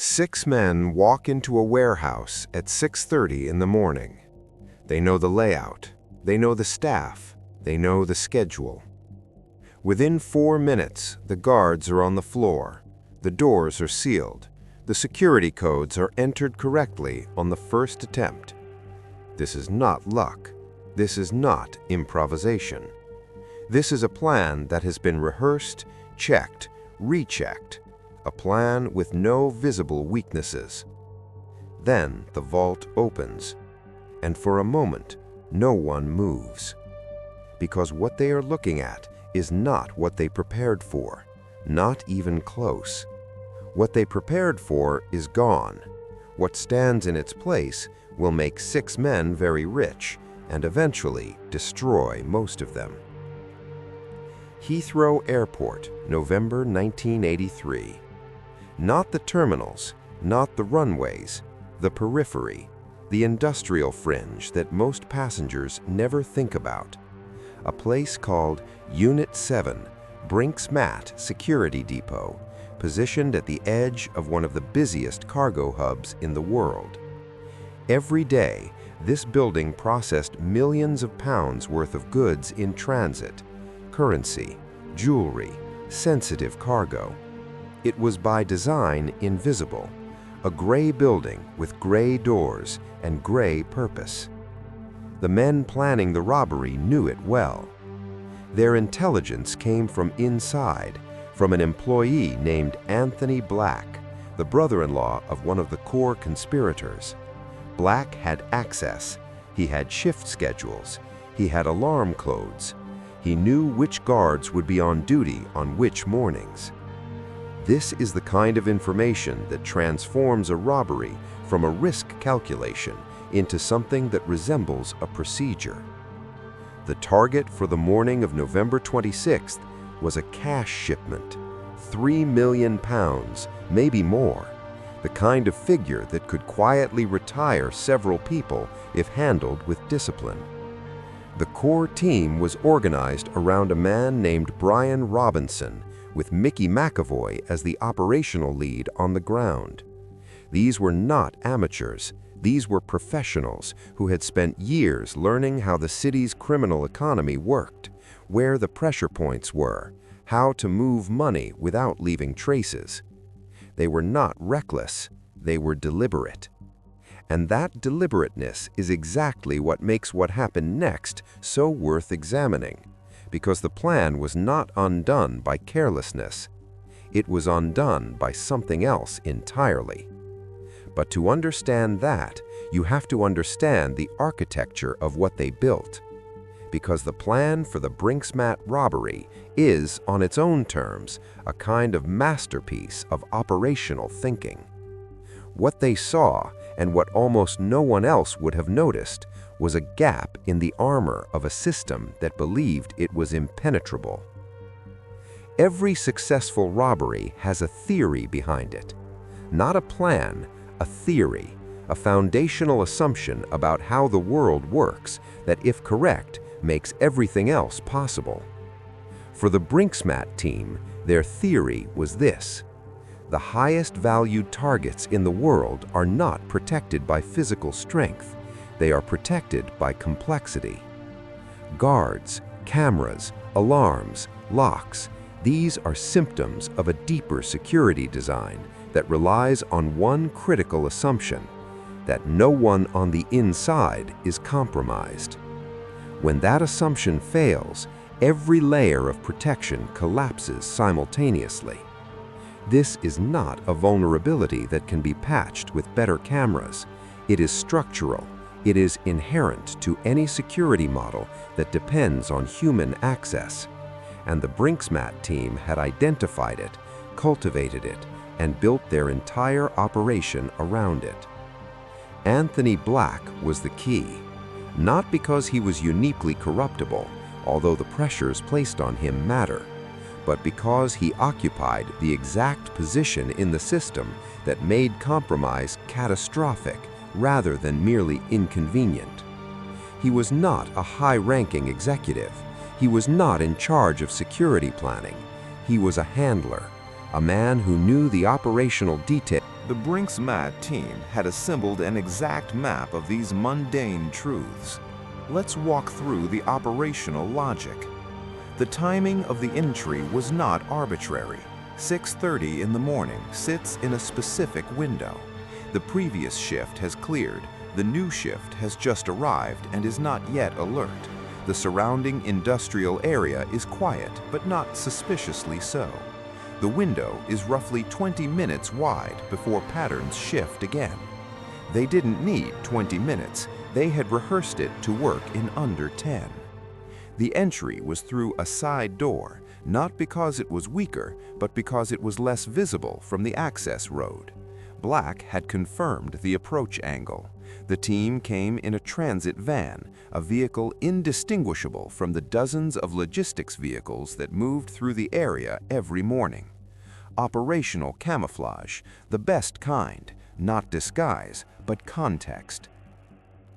Six men walk into a warehouse at 6:30 in the morning. They know the layout, they know the staff, they know the schedule. Within 4 minutes, the guards are on the floor, the doors are sealed, the security codes are entered correctly on the first attempt. This is not luck. This is not improvisation. This is a plan that has been rehearsed, checked, rechecked, a plan with no visible weaknesses. Then the vault opens, and for a moment, no one moves. Because what they are looking at is not what they prepared for, not even close. What they prepared for is gone. What stands in its place will make 6 men very rich and eventually destroy most of them. Heathrow Airport, November 1983. Not the terminals, not the runways, the periphery, the industrial fringe that most passengers never think about. A place called Unit 7, Brinks Mat Security Depot, positioned at the edge of one of the busiest cargo hubs in the world. Every day, this building processed millions of pounds worth of goods in transit, currency, jewelry, sensitive cargo. It was by design invisible, a gray building with gray doors and gray purpose. The men planning the robbery knew it well. Their intelligence came from inside, from an employee named Anthony Black, the brother-in-law of one of the core conspirators. Black had access. He had shift schedules. He had alarm codes. He knew which guards would be on duty on which mornings. This is the kind of information that transforms a robbery from a risk calculation into something that resembles a procedure. The target for the morning of November 26th was a cash shipment, 3 million pounds, maybe more, the kind of figure that could quietly retire several people if handled with discipline. The core team was organized around a man named Brian Robinson, with Mickey McAvoy as the operational lead on the ground. These were not amateurs. These were professionals who had spent years learning how the city's criminal economy worked, where the pressure points were, how to move money without leaving traces. They were not reckless, they were deliberate. And that deliberateness is exactly what makes what happened next so worth examining, because the plan was not undone by carelessness. It was undone by something else entirely. But to understand that, you have to understand the architecture of what they built. Because the plan for the Brinks Mat robbery is, on its own terms, a kind of masterpiece of operational thinking. What they saw, and what almost no one else would have noticed, was a gap in the armor of a system that believed it was impenetrable. Every successful robbery has a theory behind it. Not a plan, a theory, a foundational assumption about how the world works that, if correct, makes everything else possible. For the Brinks Mat team, their theory was this: the highest valued targets in the world are not protected by physical strength. They are protected by complexity. Guards, cameras, alarms, locks, these are symptoms of a deeper security design that relies on one critical assumption, that no one on the inside is compromised. When that assumption fails, every layer of protection collapses simultaneously. This is not a vulnerability that can be patched with better cameras. It is structural. It is inherent to any security model that depends on human access. And the Brinks Mat team had identified it, cultivated it, and built their entire operation around it. Anthony Black was the key, not because he was uniquely corruptible, although the pressures placed on him matter, but because he occupied the exact position in the system that made compromise catastrophic rather than merely inconvenient. He was not a high-ranking executive. He was not in charge of security planning. He was a handler, a man who knew the operational details The Brinks-Matt team had assembled an exact map of these mundane truths. Let's walk through the operational logic. The timing of the entry was not arbitrary. 6:30 in the morning sits in a specific window. The previous shift has cleared, the new shift has just arrived and is not yet alert. The surrounding industrial area is quiet, but not suspiciously so. The window is roughly 20 minutes wide before patterns shift again. They didn't need 20 minutes, they had rehearsed it to work in under 10. The entry was through a side door, not because it was weaker, but because it was less visible from the access road. Black had confirmed the approach angle. The team came in a transit van, a vehicle indistinguishable from the dozens of logistics vehicles that moved through the area every morning. Operational camouflage, the best kind, not disguise, but context.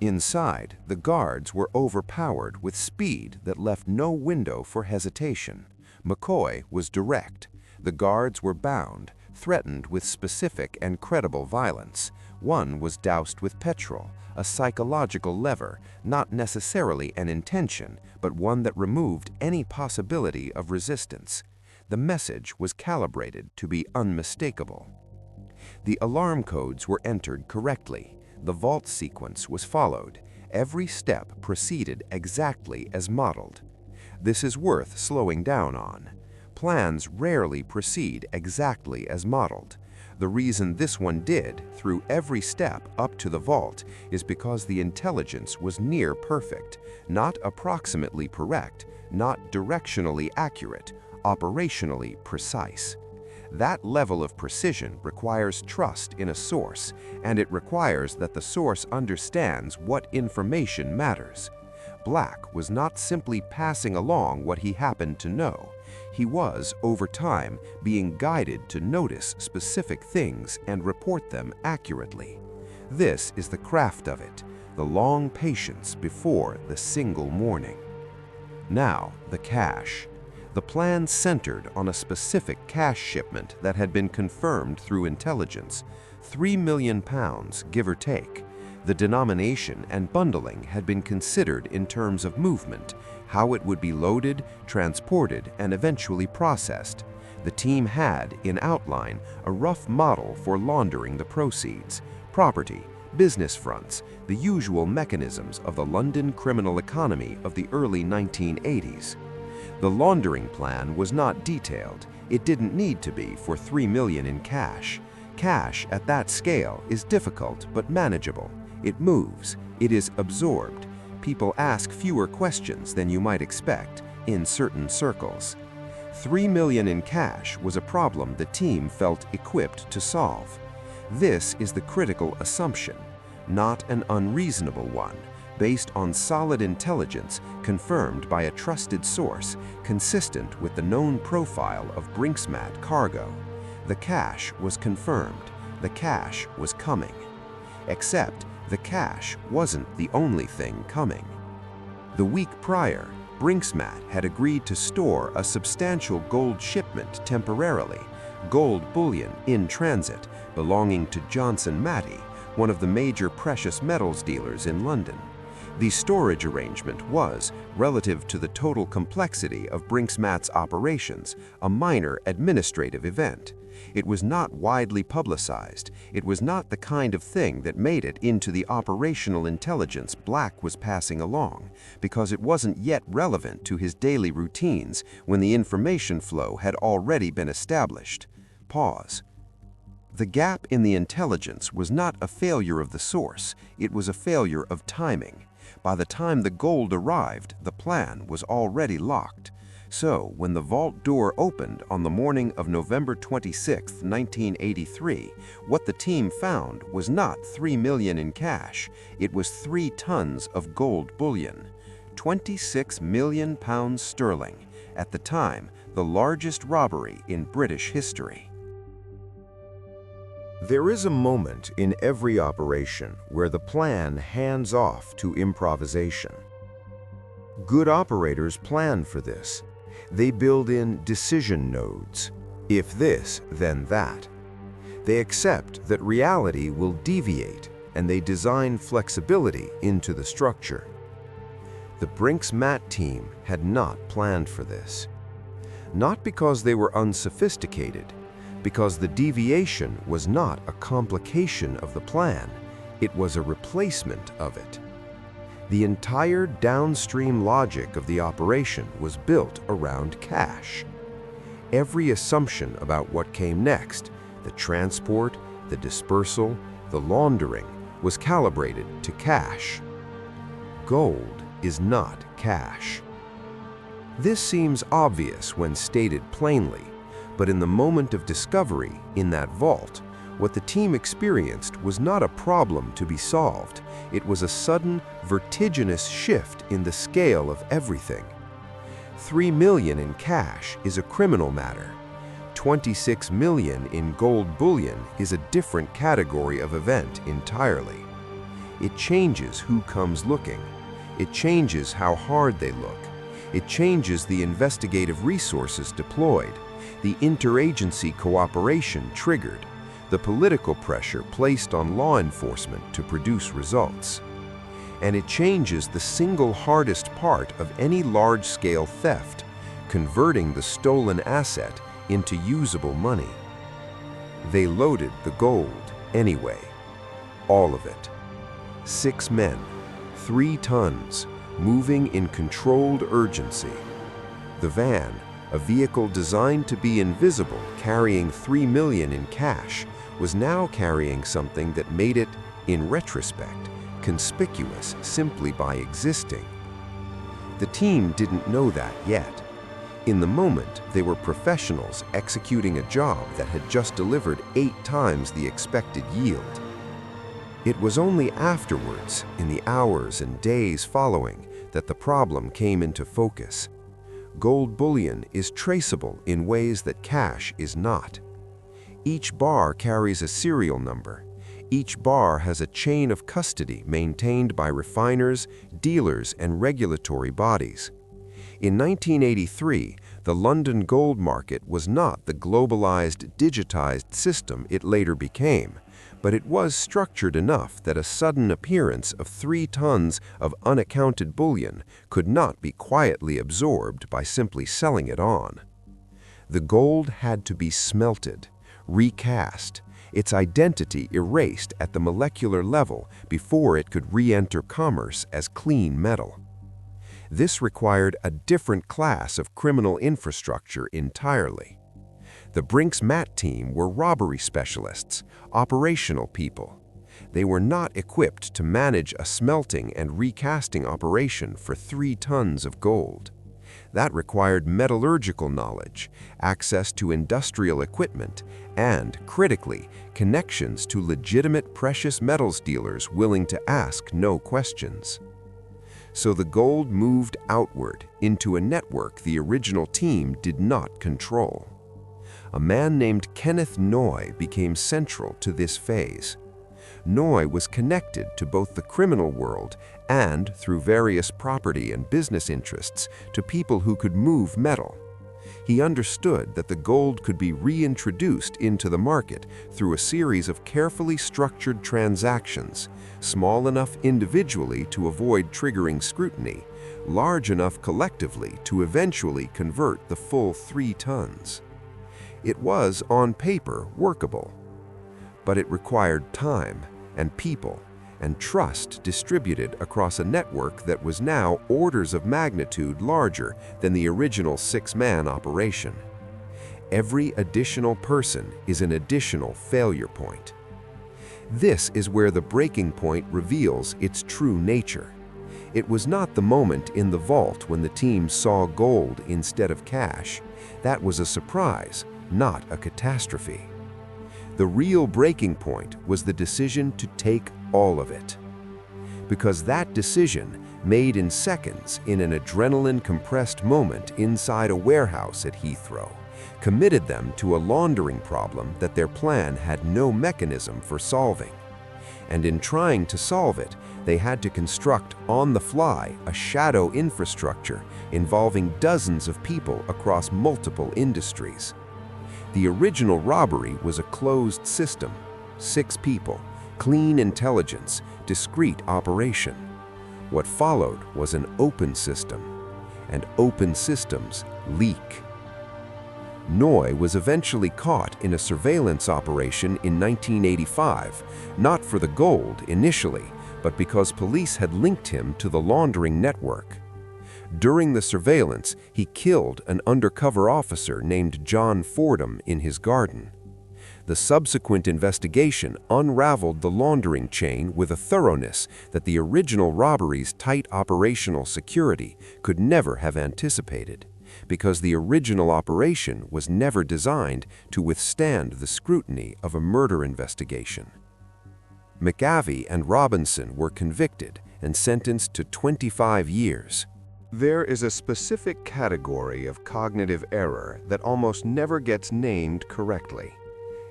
Inside, the guards were overpowered with speed that left no window for hesitation. McCoy was direct. The guards were bound, threatened with specific and credible violence. One was doused with petrol, a psychological lever, not necessarily an intention, but one that removed any possibility of resistance. The message was calibrated to be unmistakable. The alarm codes were entered correctly. The vault sequence was followed. Every step proceeded exactly as modeled. This is worth slowing down on. Plans rarely proceed exactly as modeled. The reason this one did, through every step up to the vault, is because the intelligence was near perfect, not approximately correct, not directionally accurate, operationally precise. That level of precision requires trust in a source, and it requires that the source understands what information matters. Black was not simply passing along what he happened to know. He was, over time, being guided to notice specific things and report them accurately. This is the craft of it, the long patience before the single morning. Now, the cash. The plan centered on a specific cash shipment that had been confirmed through intelligence, £3 million, give or take. The denomination and bundling had been considered in terms of movement, how it would be loaded, transported, and eventually processed. The team had, in outline, a rough model for laundering the proceeds: property, business fronts, the usual mechanisms of the London criminal economy of the early 1980s. The laundering plan was not detailed. It didn't need to be for $3 million in cash. Cash at that scale is difficult but manageable. It moves. It is absorbed. People ask fewer questions than you might expect in certain circles. $3 million in cash was a problem the team felt equipped to solve. This is the critical assumption, not an unreasonable one, based on solid intelligence confirmed by a trusted source consistent with the known profile of Brinks-Matt cargo. The cash was confirmed. The cash was coming. Except the cash wasn't the only thing coming. The week prior, Brinks-Matt had agreed to store a substantial gold shipment temporarily, gold bullion in transit, belonging to Johnson Matthey, one of the major precious metals dealers in London. The storage arrangement was, relative to the total complexity of Brinks-Matt's operations, a minor administrative event. It was not widely publicized. It was not the kind of thing that made it into the operational intelligence Black was passing along, because it wasn't yet relevant to his daily routines when the information flow had already been established. Pause. The gap in the intelligence was not a failure of the source, it was a failure of timing. By the time the gold arrived, the plan was already locked. So, when the vault door opened on the morning of November 26, 1983, what the team found was not $3 million in cash, it was 3 tons of gold bullion. 26 million pounds sterling, at the time, the largest robbery in British history. There is a moment in every operation where the plan hands off to improvisation. Good operators plan for this. They build in decision nodes. If this, then that. They accept that reality will deviate, and they design flexibility into the structure. The Brinks-Matt team had not planned for this. Not because they were unsophisticated, because the deviation was not a complication of the plan, it was a replacement of it. The entire downstream logic of the operation was built around cash. Every assumption about what came next, the transport, the dispersal, the laundering, was calibrated to cash. Gold is not cash. This seems obvious when stated plainly, but in the moment of discovery in that vault, what the team experienced was not a problem to be solved. It was a sudden, vertiginous shift in the scale of everything. 3 million in cash is a criminal matter. 26 million in gold bullion is a different category of event entirely. It changes who comes looking. It changes how hard they look. It changes the investigative resources deployed, the interagency cooperation triggered, the political pressure placed on law enforcement to produce results. And it changes the single hardest part of any large-scale theft, converting the stolen asset into usable money. They loaded the gold anyway, all of it. 6 men, 3 tons, moving in controlled urgency. The van, a vehicle designed to be invisible, carrying 3 million in cash, was now carrying something that made it, in retrospect, conspicuous simply by existing. The team didn't know that yet. In the moment, they were professionals executing a job that had just delivered 8 times the expected yield. It was only afterwards, in the hours and days following, that the problem came into focus. Gold bullion is traceable in ways that cash is not. Each bar carries a serial number. Each bar has a chain of custody maintained by refiners, dealers, and regulatory bodies. In 1983, the London gold market was not the globalized, digitized system it later became, but it was structured enough that a sudden appearance of 3 tons of unaccounted bullion could not be quietly absorbed by simply selling it on. The gold had to be smelted, recast, its identity erased at the molecular level before it could re-enter commerce as clean metal. This required a different class of criminal infrastructure entirely. The Brinks-Matt team were robbery specialists, operational people. They were not equipped to manage a smelting and recasting operation for 3 tons of gold. That required metallurgical knowledge, access to industrial equipment, and, critically, connections to legitimate precious metals dealers willing to ask no questions. So the gold moved outward into a network the original team did not control. A man named Kenneth Noy became central to this phase. Noy was connected to both the criminal world and, through various property and business interests, to people who could move metal. He understood that the gold could be reintroduced into the market through a series of carefully structured transactions, small enough individually to avoid triggering scrutiny, large enough collectively to eventually convert the full 3 tons. It was, on paper, workable, but it required time and people and trust distributed across a network that was now orders of magnitude larger than the original 6-man operation. Every additional person is an additional failure point. This is where the breaking point reveals its true nature. It was not the moment in the vault when the team saw gold instead of cash. That was a surprise, not a catastrophe. The real breaking point was the decision to take all of it. Because that decision, made in seconds in an adrenaline-compressed moment inside a warehouse at Heathrow, committed them to a laundering problem that their plan had no mechanism for solving. And in trying to solve it, they had to construct on the fly a shadow infrastructure involving dozens of people across multiple industries. The original robbery was a closed system, 6 people, clean intelligence, discrete operation. What followed was an open system, and open systems leak. Noy was eventually caught in a surveillance operation in 1985, not for the gold initially, but because police had linked him to the laundering network. During the surveillance, he killed an undercover officer named John Fordham in his garden. The subsequent investigation unraveled the laundering chain with a thoroughness that the original robbery's tight operational security could never have anticipated, because the original operation was never designed to withstand the scrutiny of a murder investigation. McAvey and Robinson were convicted and sentenced to 25 years. There is a specific category of cognitive error that almost never gets named correctly.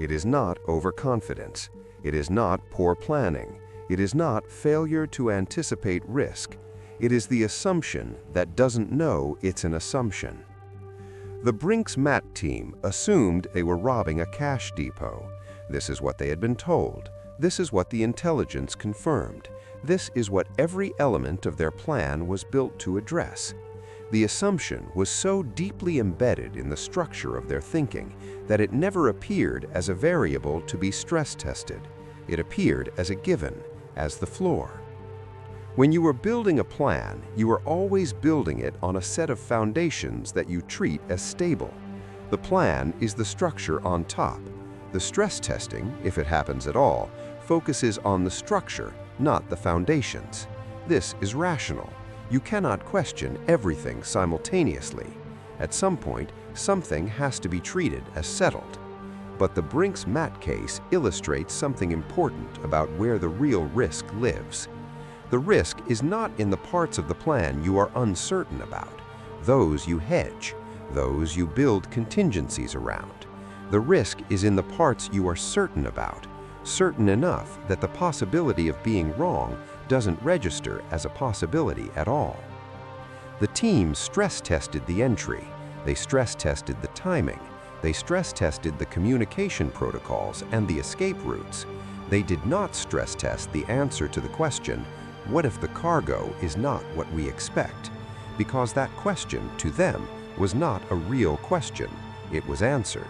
It is not overconfidence. It is not poor planning. It is not failure to anticipate risk. It is the assumption that doesn't know it's an assumption. The Brinks-Matt team assumed they were robbing a cash depot. This is what they had been told. This is what the intelligence confirmed. This is what every element of their plan was built to address. The assumption was so deeply embedded in the structure of their thinking that it never appeared as a variable to be stress-tested. It appeared as a given, as the floor. When you are building a plan, you are always building it on a set of foundations that you treat as stable. The plan is the structure on top. The stress testing, if it happens at all, focuses on the structure, not the foundations. This is rational. You cannot question everything simultaneously. At some point, something has to be treated as settled. But the Brinks-Matt case illustrates something important about where the real risk lives. The risk is not in the parts of the plan you are uncertain about. Those you hedge. Those you build contingencies around. The risk is in the parts you are certain about, certain enough that the possibility of being wrong doesn't register as a possibility at all. The team stress-tested the entry. They stress-tested the timing. They stress-tested the communication protocols and the escape routes. They did not stress-test the answer to the question, what if the cargo is not what we expect? Because that question, to them, was not a real question. It was answered.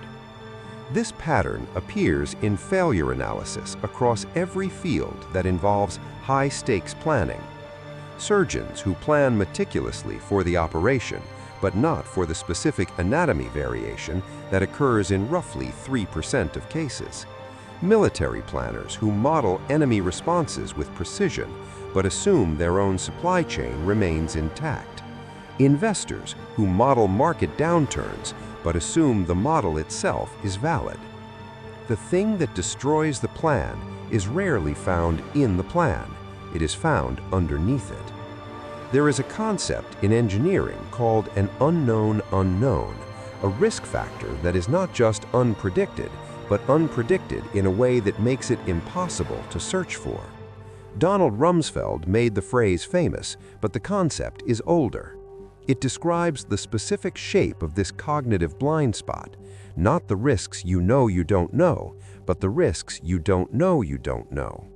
This pattern appears in failure analysis across every field that involves high-stakes planning. Surgeons who plan meticulously for the operation, but not for the specific anatomy variation that occurs in roughly 3% of cases. Military planners who model enemy responses with precision, but assume their own supply chain remains intact. Investors who model market downturns, but assume the model itself is valid. The thing that destroys the plan is rarely found in the plan. It is found underneath it. There is a concept in engineering called an unknown unknown, a risk factor that is not just unpredicted, but unpredicted in a way that makes it impossible to search for. Donald Rumsfeld made the phrase famous, but the concept is older. It describes the specific shape of this cognitive blind spot, not the risks you don't know, but the risks you don't know.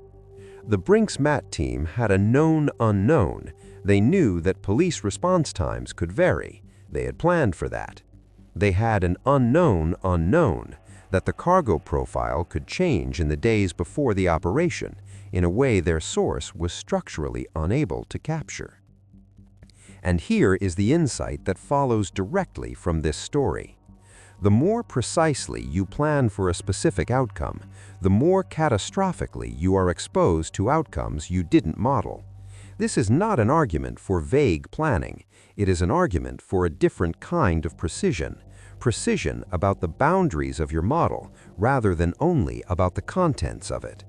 The Brinks-Matt team had a known unknown. They knew that police response times could vary. They had planned for that. They had an unknown unknown, that the cargo profile could change in the days before the operation in a way their source was structurally unable to capture. And here is the insight that follows directly from this story. The more precisely you plan for a specific outcome, the more catastrophically you are exposed to outcomes you didn't model. This is not an argument for vague planning. It is an argument for a different kind of precision. Precision about the boundaries of your model rather than only about the contents of it.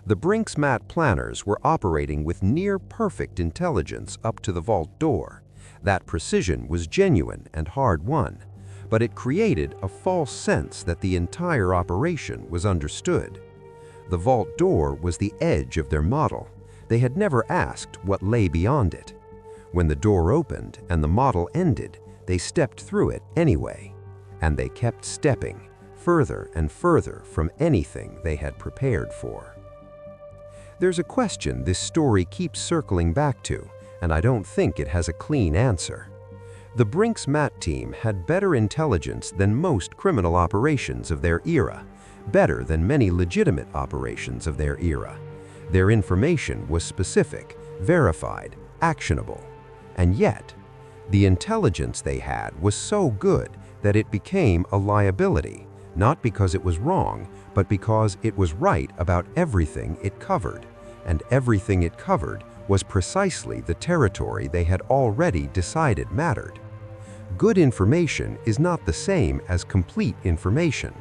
The Brinks-Matt planners were operating with near-perfect intelligence up to the vault door. That precision was genuine and hard-won, but it created a false sense that the entire operation was understood. The vault door was the edge of their model. They had never asked what lay beyond it. When the door opened and the model ended, they stepped through it anyway. And they kept stepping, further and further from anything they had prepared for. There's a question this story keeps circling back to, and I don't think it has a clean answer. The Brinks MAT team had better intelligence than most criminal operations of their era, better than many legitimate operations of their era. Their information was specific, verified, actionable. And yet, the intelligence they had was so good that it became a liability, not because it was wrong, but because it was right about everything it covered. And everything it covered was precisely the territory they had already decided mattered. Good information is not the same as complete information.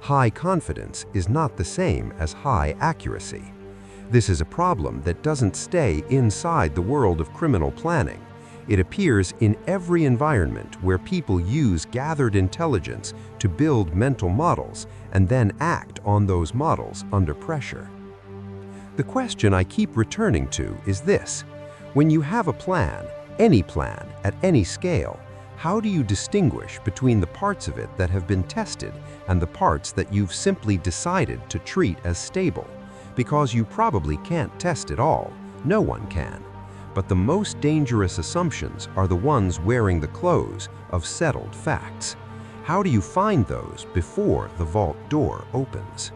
High confidence is not the same as high accuracy. This is a problem that doesn't stay inside the world of criminal planning. It appears in every environment where people use gathered intelligence to build mental models and then act on those models under pressure. The question I keep returning to is this: when you have a plan, any plan at any scale, how do you distinguish between the parts of it that have been tested and the parts that you've simply decided to treat as stable? Because you probably can't test it all. No one can. But the most dangerous assumptions are the ones wearing the clothes of settled facts. How do you find those before the vault door opens?